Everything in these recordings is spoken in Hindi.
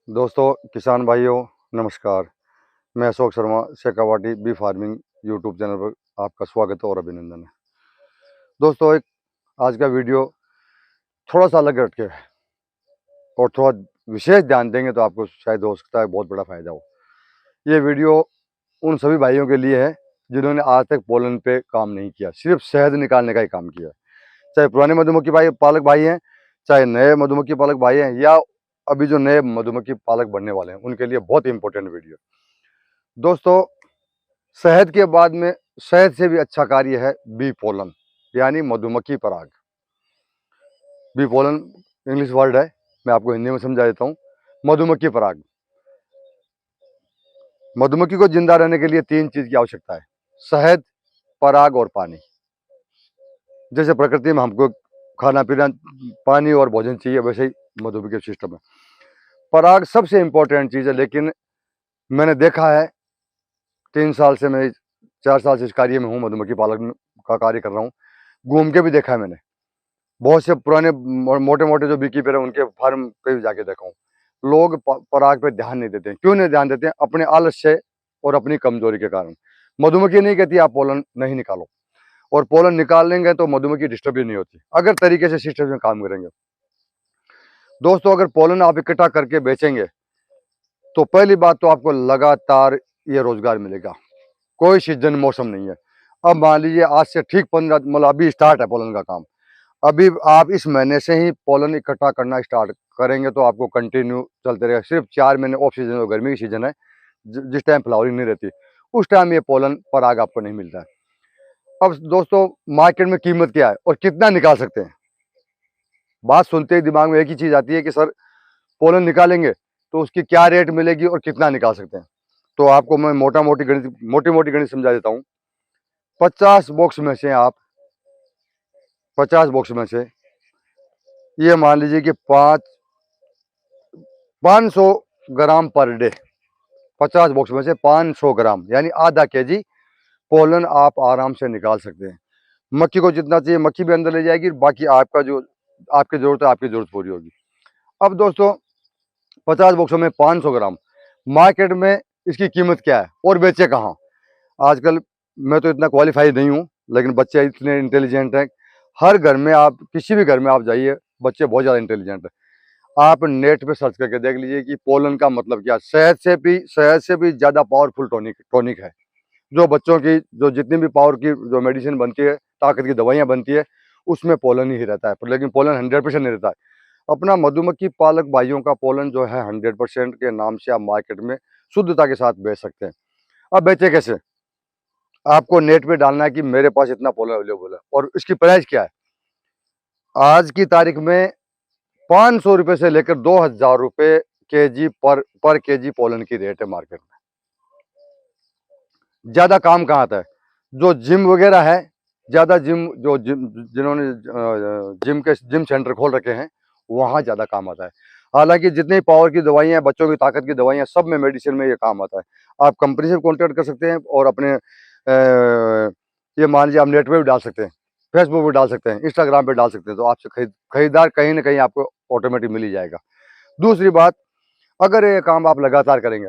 दोस्तों, किसान भाइयों, नमस्कार। मैं Ashok Sharma, Shekhawati bee farming YouTube channel पर आपका स्वागत और अभिनंदन है। दोस्तों, एक आज का वीडियो थोड़ा सा अलग हटके है और थोड़ा विशेष ध्यान देंगे तो आपको शायद हो सकता है बहुत बड़ा फ़ायदा हो। ये वीडियो उन सभी भाइयों के लिए है जिन्होंने आज तक पोलन पे काम नहीं किया, सिर्फ शहद निकालने का ही काम किया। चाहे पुराने मधुमक्खी पालक भाई हैं, चाहे नए मधुमक्खी पालक भाई हैं, या अभी जो नए मधुमक्खी पालक बनने वाले हैं, उनके लिए बहुत इंपॉर्टेंट वीडियो। दोस्तों, शहद के बाद में शहद से भी अच्छा कार्य है बी पोलन, यानी मधुमक्खी पराग। बी पोलन इंग्लिश वर्ड है, मैं आपको हिंदी में समझा देता हूँ। मधुमक्खी पराग। मधुमक्खी को जिंदा रहने के लिए 3 चीज की आवश्यकता है: शहद, पराग और पानी। जैसे प्रकृति में हमको खाना पीना, पानी और भोजन चाहिए, वैसे ही मधुमक्खी सिस्टम में पराग सबसे इंपॉर्टेंट चीज है। लेकिन मैंने देखा है, 3 साल से मैं 4 साल से इस कार्य में हूँ, मधुमक्खी पालन का कार्य कर रहा हूँ। घूम के भी देखा है मैंने, बहुत से पुराने मोटे मोटे जो बीकीपर है उनके फार्म पे भी जाके देखा हूँ। लोग पराग पे ध्यान नहीं देते हैं। क्यों नहीं ध्यान देते हैं? अपने आलस्य और अपनी कमजोरी के कारण। मधुमक्खी नहीं कहती आप पोलन नहीं निकालो, और पोलन निकाल लेंगे तो मधुमक्खी डिस्टर्ब ही नहीं होती अगर तरीके से सिस्टम में काम करेंगे। दोस्तों, अगर पोलन आप इकट्ठा करके बेचेंगे तो पहली बात तो आपको लगातार ये रोजगार मिलेगा। कोई सीजन मौसम नहीं है। अब मान लीजिए आज से ठीक 15 मतलब अभी स्टार्ट है पोलन का काम। अभी आप इस महीने से ही पोलन इकट्ठा करना स्टार्ट करेंगे तो आपको कंटिन्यू चलते रहेगा। सिर्फ 4 महीने ऑफ सीजन और गर्मी की सीजन है, जिस टाइम फ्लावरिंग नहीं रहती, उस टाइम ये पोलन पराग आपको नहीं मिलता है। अब दोस्तों, मार्केट में कीमत क्या है और कितना निकाल सकते हैं? बात सुनते ही दिमाग में एक ही चीज आती है कि सर, पोलन निकालेंगे तो उसकी क्या रेट मिलेगी और कितना निकाल सकते हैं। तो आपको मैं मोटी मोटी गणित समझा देता हूँ। 50 बॉक्स में से आप 50 बॉक्स में से ये मान लीजिए कि 500 ग्राम पर डे। 50 बॉक्स में से 500 ग्राम यानी आधा केजी पोलन आप आराम से निकाल सकते हैं। मक्खी को जितना चाहिए मक्खी भी अंदर ले जाएगी, बाकी आपका जो आपकी जरूरत है, आपकी जरूरत पूरी होगी। अब दोस्तों, 50 बॉक्सों में 500 ग्राम, मार्केट में इसकी कीमत क्या है और बेचे कहाँ? आजकल मैं तो इतना क्वालिफाइड नहीं हूँ, लेकिन बच्चे इतने इंटेलिजेंट हैं। हर घर में आप किसी भी घर में आप जाइए, बच्चे बहुत ज़्यादा इंटेलिजेंट है। आप नेट पे सर्च करके देख लीजिए कि पोलन का मतलब क्या। शहद से भी ज़्यादा पावरफुल टॉनिक है। जो बच्चों की जो जितनी भी पावर की जो मेडिसिन बनती है, ताकत की दवाइयाँ बनती है, उसमें पोलन ही रहता है। लेकिन पोलन 100% नहीं रहता है। अपना मधुमक्खी पालक भाइयों का पोलन जो है 100% के नाम से आप मार्केट में शुद्धता के साथ बेच सकते हैं। अब बेचे कैसे? आपको नेट पे डालना है कि मेरे पास इतना पोलन अवेलेबल है और इसकी प्राइस क्या है। आज की तारीख में 500 रुपये से लेकर 2000 रुपये केजी पर केजी पोलन की रेट है मार्केट में। ज्यादा काम कहाँ आता है? जो जिम वगैरह है, ज्यादा जिन्होंने जिम सेंटर खोल रखे हैं, वहाँ ज्यादा काम आता है। हालांकि जितनी पावर की दवाइयाँ, बच्चों की ताकत की दवाइयाँ, सब में मेडिसिन में ये काम आता है। आप कंपनी से कॉन्टेक्ट कर सकते हैं और अपने ये मान लीजिए आप नेट पे भी डाल सकते हैं, फेसबुक पे डाल सकते हैं, इंस्टाग्राम पे डाल सकते हैं, तो आपसे खरीदार कहीं ना कहीं आपको ऑटोमेटिक मिल ही जाएगा। दूसरी बात, अगर ये काम आप लगातार करेंगे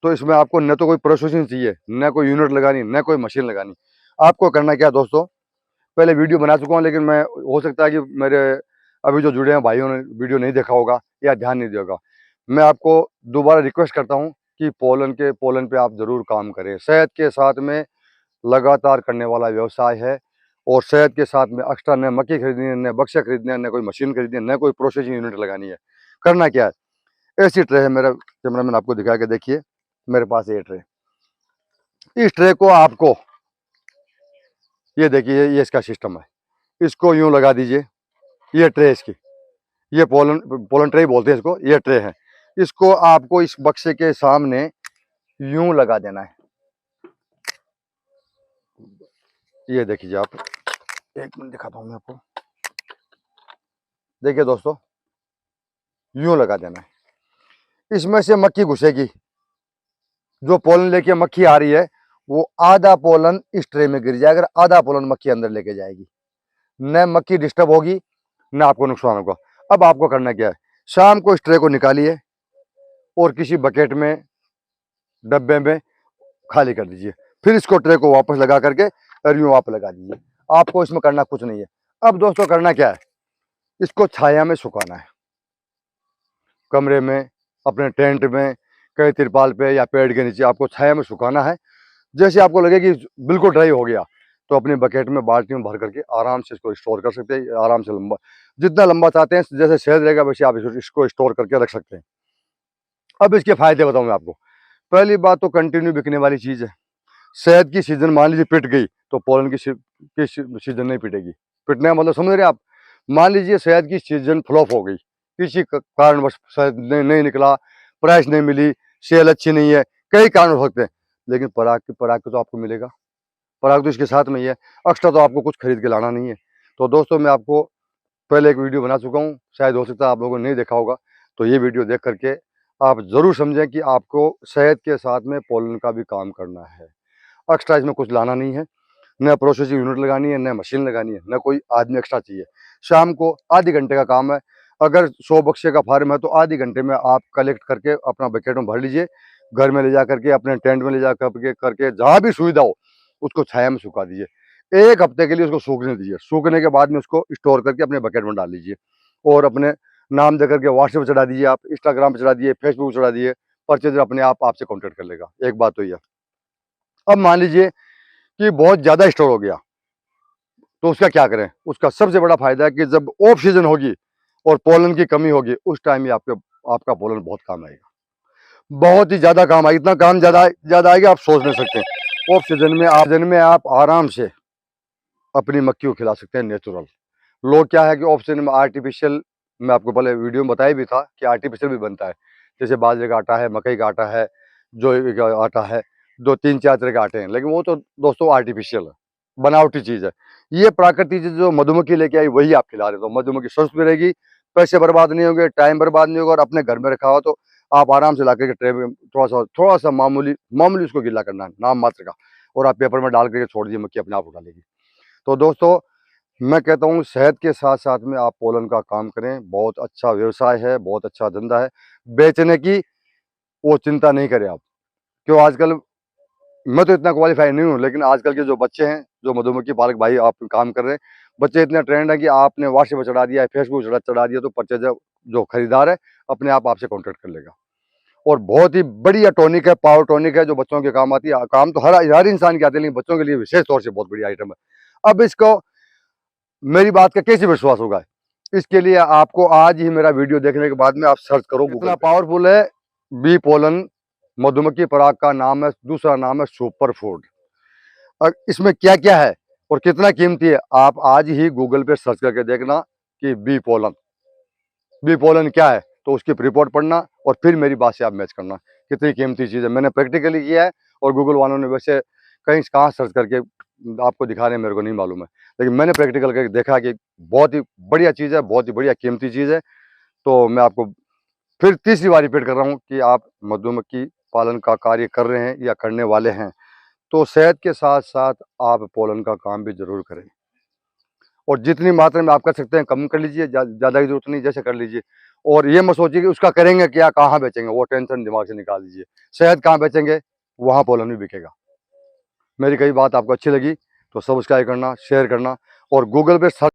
तो इसमें आपको न तो कोई प्रोसेसिंग चाहिए, न कोई यूनिट लगानी, न कोई मशीन लगानी। आपको करना क्या है दोस्तों, पहले वीडियो बना चुका हूँ, लेकिन मैं हो सकता है कि मेरे अभी जो जुड़े हैं भाइयों ने वीडियो नहीं देखा होगा या ध्यान नहीं दिया होगा। मैं आपको दोबारा रिक्वेस्ट करता हूँ कि पोलन पे आप जरूर काम करें। शहद के साथ में लगातार करने वाला व्यवसाय है, और शहद के साथ में एक्स्ट्रा न मक्खी खरीदनी है, न बक्से खरीदने हैं, न कोई मशीन खरीदनी है, न कोई प्रोसेसिंग यूनिट लगानी है। करना क्या है, ऐसी ट्रे है, मेरा कैमरामैन आपको दिखा के देखिए, मेरे पास ये ट्रे। इस ट्रे को आपको, ये देखिए, ये इसका सिस्टम है, इसको यूं लगा दीजिए। ये ट्रे इसकी, ये पोलन ट्रे बोलते हैं इसको, ये ट्रे है। इसको आपको इस बक्से के सामने यूं लगा देना है। ये देखिए आप, एक मिनट दिखाता हूं मैं आपको। देखिए दोस्तों, यूं लगा देना है। इसमें से मक्खी घुसेगी, जो पोलन लेके मक्खी आ रही है, वो आधा पोलन इस ट्रे में गिर जाएगा, आधा पोलन मक्खी अंदर लेके जाएगी। न मक्खी डिस्टर्ब होगी, न आपको नुकसान होगा। अब आपको करना क्या है, शाम को इस ट्रे को निकालिए, और किसी बकेट में, डब्बे में खाली कर दीजिए। फिर इसको ट्रे को वापस लगा करके और यूँ वापस लगा दीजिए। आपको इसमें करना कुछ नहीं है। अब दोस्तों करना क्या है, इसको छाया में सुखाना है, कमरे में, अपने टेंट में, कहीं तिरपाल पे या पेड़ के नीचे आपको छाया में सुखाना है। जैसे आपको लगे कि बिल्कुल ड्राई हो गया तो अपने बकेट में, बाल्टी में भर करके आराम से इसको स्टोर कर सकते हैं। आराम से लंबा, जितना लंबा चाहते हैं, जैसे शहद रहेगा वैसे आप इसको स्टोर करके रख सकते हैं। अब इसके फायदे बताऊँ मैं आपको। पहली बात तो कंटिन्यू बिकने वाली चीज़ है। शहद की सीजन मान लीजिए पिट गई तो पोलन की सीजन नहीं पिटेगी। पिटने का मतलब समझ रहे हैं आप। मान लीजिए शहद की सीजन फ्लॉप हो गई, किसी कारणवश शहद नहीं निकला, प्राइस नहीं मिली, सेल अच्छी नहीं है, कई कारण हो सकते हैं, लेकिन पराग तो आपको मिलेगा। पराग तो इसके साथ में ही है। एक्स्ट्रा तो आपको कुछ खरीद के लाना नहीं है। तो दोस्तों मैं आपको पहले एक वीडियो बना चुका हूँ, शायद हो सकता है आप लोगों ने नहीं देखा होगा। तो ये वीडियो देख करके आप ज़रूर समझें कि आपको शहद के साथ में पोलन का भी काम करना है। एक्स्ट्रा इसमें कुछ लाना नहीं है, न प्रोसेसिंग यूनिट लगानी है, न मशीन लगानी है, न कोई आदमी एक्स्ट्रा चाहिए। शाम को आधे घंटे का काम है। अगर 100 बक्से का फार्म है तो आधे घंटे में आप कलेक्ट करके अपना बकेट में भर लीजिए। घर में ले जा करके, अपने टेंट में ले जा करके जहाँ भी सुविधा हो उसको छाया में सुखा दीजिए। 1 हफ्ते के लिए उसको सूखने दीजिए। सूखने के बाद में उसको स्टोर करके अपने बकेट में डाल लीजिए और अपने नाम दे करके व्हाट्सएप चढ़ा दीजिए, आप इंस्टाग्राम पर चढ़ा दिए, फेसबुक चढ़ा दिए। परचेजर अपने आप आपसे कॉन्टेक्ट कर लेगा। एक बात तो यह। अब मान लीजिए कि बहुत ज़्यादा स्टोर हो गया तो उसका क्या करें। उसका सबसे बड़ा फायदा है कि जब ऑफ सीजन होगी और पोलन की कमी होगी, उस टाइम में आपका पोलन बहुत काम आएगा, बहुत ही ज़्यादा काम आएगा। इतना काम ज़्यादा आएगा आप सोच नहीं सकते। ऑफ सीजन में आप आराम से अपनी मक्खी को खिला सकते हैं नेचुरल। लोग क्या है कि ऑफ सीजन में आर्टिफिशियल, मैं आपको पहले वीडियो में बताया भी था कि आर्टिफिशियल भी बनता है। जैसे बाजरे का आटा है, मकई का आटा है, जो का आटा है, 2-3-4 तरह के आटे हैं, लेकिन वो तो दोस्तों आर्टिफिशियल है, बनावटी चीज़ है। ये प्राकृतिक चीज़ जो मधुमक्खी लेके आई वही आप खिला रहे हो। तो मधुमक्खी स्वस्थ भी रहेगी, पैसे बर्बाद नहीं होंगे, टाइम बर्बाद नहीं होगा, और अपने घर में रखा हुआ तो आप आराम से ला करके ट्रे में थोड़ा सा मामूली उसको गीला करना है, नाम मात्र का, और आप पेपर में डाल करके छोड़ दीजिए, मक्खी अपने आप उठा लेगी। तो दोस्तों मैं कहता हूँ शहद के साथ साथ में आप पोलन का काम करें। बहुत अच्छा व्यवसाय है, बहुत अच्छा धंधा है। बेचने की वो चिंता नहीं करें आप। क्यों, आजकल मैं तो इतना क्वालिफाई नहीं हूँ, लेकिन आजकल के जो बच्चे हैं, जो मधुमक्खी पालक भाई आप काम कर रहे हैं, बच्चे इतने ट्रेंड है कि आपने व्हाट्सएप पर चढ़ा दिया है, फेसबुक चढ़ा दिया, तो परचेजर जो खरीदार है अपने आप आपसे कॉन्टेक्ट कर लेगा। और बहुत ही बढ़िया टॉनिक है, पावर टॉनिक है, जो बच्चों के काम आती है। काम तो हर इंसान के आते हैं, लेकिन बच्चों के लिए विशेष तौर से बहुत बढ़िया आइटम है। अब इसको मेरी बात का कैसे विश्वास होगा, इसके लिए आपको आज ही मेरा वीडियो देखने के बाद में आप सर्च करो। इतना पावरफुल है बी पोलन, मधुमक्खी पराग का नाम है, दूसरा नाम है सुपर फूड। और इसमें क्या क्या है और कितना कीमती है, आप आज ही गूगल पे सर्च करके देखना कि बी पोलन क्या है, तो उसकी रिपोर्ट पढ़ना और फिर मेरी बात से आप मैच करना कितनी कीमती चीज़ है। मैंने प्रैक्टिकली किया है, और गूगल वालों ने वैसे कहीं कहाँ सर्च करके आपको दिखा रहे हैं मेरे को नहीं मालूम है, लेकिन मैंने प्रैक्टिकल करके देखा कि बहुत ही बढ़िया चीज़ है, बहुत ही बढ़िया कीमती चीज़ है। तो मैं आपको फिर तीसरी बार रिपीट कर रहा हूँ कि आप मधुमक्खी पालन का कार्य कर रहे हैं या करने वाले हैं, तो शहद के साथ साथ आप पोलन का काम भी जरूर करें। और जितनी मात्रा में आप कर सकते हैं कम कर लीजिए, ज़्यादा की जरूरत नहीं, जैसे कर लीजिए। और ये मत सोचिए कि उसका करेंगे क्या, कहाँ बेचेंगे, वो टेंशन दिमाग से निकाल दीजिए। शहद कहाँ बेचेंगे, वहाँ पोलन भी बिकेगा। मेरी कई बात आपको अच्छी लगी तो सब्सक्राइब करना, शेयर करना, और गूगल पे सर्च